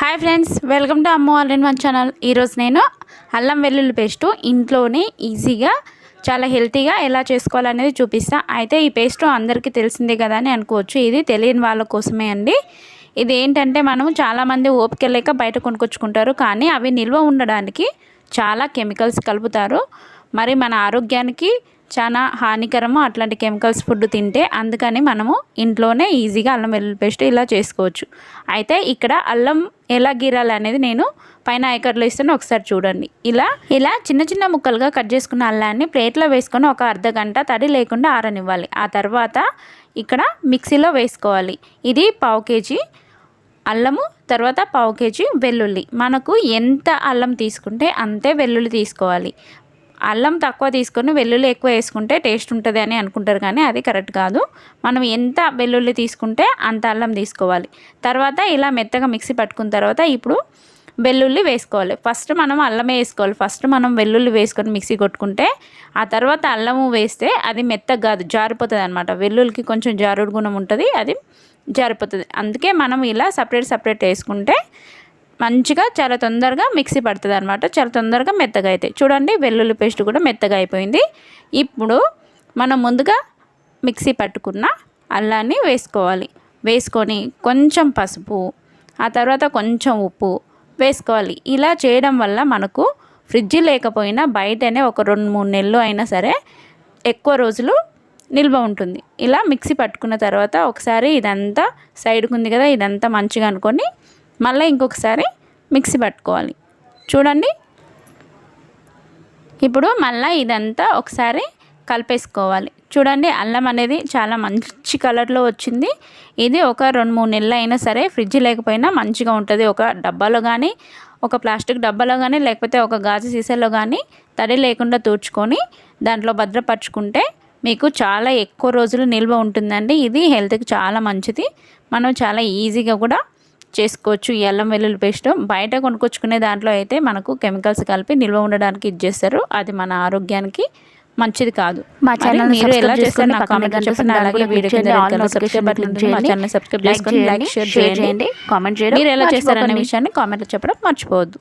Hi friends, welcome to Ammu all-in-one channel. ఈరోజు నేను అల్లం వెల్లుల్లి పేస్టు ఇంట్లోనే ఈజీగా చాలా హెల్తీగా ఎలా చేసుకోవాలనేది చూపిస్తాను. అయితే ఈ పేస్టు అందరికీ తెలిసిందే కదా అని అనుకోవచ్చు, ఇది తెలియని వాళ్ళ కోసమే అండి. ఇది ఏంటంటే మనం చాలామంది ఓపిక లేక బయట కొనుక్కొచ్చుకుంటారు, కానీ అవి నిల్వ ఉండడానికి చాలా కెమికల్స్ కలుపుతారు. మరి మన ఆరోగ్యానికి చాలా హానికరము అట్లాంటి కెమికల్స్ ఫుడ్ తింటే. అందుకని మనము ఇంట్లోనే ఈజీగా అల్లం వెల్లుల్లి పేస్ట్ ఇలా చేసుకోవచ్చు. అయితే ఇక్కడ అల్లం ఎలా గీరాలి అనేది నేను పైన ఐకార్లో ఇస్తాను, ఒకసారి చూడండి. ఇలా చిన్న చిన్న ముక్కలుగా కట్ చేసుకున్న అల్లాన్ని ప్లేట్లో వేసుకొని ఒక అర్ధ గంట తడి లేకుండా ఆరనివ్వాలి. ఆ తర్వాత ఇక్కడ మిక్సీలో వేసుకోవాలి. ఇది 1/2 కేజీ అల్లము, తర్వాత 1/2 కేజీ వెల్లుల్లి. మనకు ఎంత అల్లం తీసుకుంటే అంతే వెల్లుల్లి తీసుకోవాలి. అల్లం తక్కువ తీసుకొని వెల్లుల్లి ఎక్కువ వేసుకుంటే టేస్ట్ ఉంటుంది అని అనుకుంటారు, కానీ అది కరెక్ట్ కాదు. మనం ఎంత వెల్లుల్లి తీసుకుంటే అంత అల్లం తీసుకోవాలి. తర్వాత ఇలా మెత్తగా మిక్సీ పట్టుకున్న తర్వాత ఇప్పుడు వెల్లుల్లి వేసుకోవాలి. ఫస్ట్ మనం అల్లమే వేసుకోవాలి. ఫస్ట్ మనం వెల్లుల్లి వేసుకొని మిక్సీ కొట్టుకుంటే ఆ తర్వాత అల్లము వేస్తే అది మెత్తగా కాదు, జారిపోతుంది అనమాట. వెల్లుల్లికి కొంచెం జారుడు గుణం ఉంటుంది, అది జారిపోతుంది. అందుకే మనం ఇలా సపరేట్ వేసుకుంటే మంచిగా చాలా తొందరగా మిక్సీ పడుతుంది అనమాట. చాలా తొందరగా మెత్తగా అవుతాయి. చూడండి, వెల్లుల్లి పేస్ట్ కూడా మెత్తగా అయిపోయింది. ఇప్పుడు మనం ముందుగా మిక్సీ పట్టుకున్న అల్లాన్ని వేసుకోవాలి. వేసుకొని కొంచెం పసుపు, ఆ తర్వాత కొంచెం ఉప్పు వేసుకోవాలి. ఇలా చేయడం వల్ల మనకు ఫ్రిడ్జ్ లేకపోయినా బయటనే ఒక 2-3 నెలలు అయినా సరే ఎక్కువ రోజులు నిల్వ ఉంటుంది. ఇలా మిక్సీ పట్టుకున్న తర్వాత ఒకసారి ఇదంతా సైడ్కి ఉంది కదా, ఇదంతా మంచిగా అనుకొని మళ్ళీ ఇంకొకసారి మిక్సీ పట్టుకోవాలి. చూడండి, ఇప్పుడు మళ్ళీ ఇదంతా ఒకసారి కలిపేసుకోవాలి. చూడండి, అల్లం అనేది చాలా మంచి కలర్లో వచ్చింది. ఇది ఒక 2-3 నెలలు అయినా సరే ఫ్రిడ్జ్ లేకపోయినా మంచిగా ఉంటుంది. ఒక డబ్బాలో కానీ, ఒక ప్లాస్టిక్ డబ్బాలో కానీ, లేకపోతే ఒక గాజు సీసాలో కానీ తడి లేకుండా తూర్చుకొని దాంట్లో భద్రపరుచుకుంటే మీకు చాలా ఎక్కువ రోజులు నిల్వ ఉంటుందండి. ఇది హెల్త్కి చాలా మంచిది. మనం చాలా ఈజీగా కూడా చేసుకోవచ్చు ఈ అల్లం వెల్లుల్లి పేస్ట్. బయట కొనుక్కొచ్చుకునే దాంట్లో అయితే మనకు కెమికల్స్ కలిపి నిల్వ ఉండడానికి ఇచ్చేస్తారు, అది మన ఆరోగ్యానికి మంచిది కాదు. మా ఛానల్ మీరు ఎలా చేస్తారు నాకు కామెంట్ చేయండి. అలాగే వీడియో కింద సబ్స్క్రైబ్ బటన్ ఉంటుంది, మా ఛానల్ సబ్స్క్రైబ్ చేసుకొని లైక్ షేర్ చేయండి, కామెంట్ చేయండి. మీరు ఎలా చేస్తారనే విషయాన్ని కామెంట్లో చెప్పడం మర్చిపోవద్దు.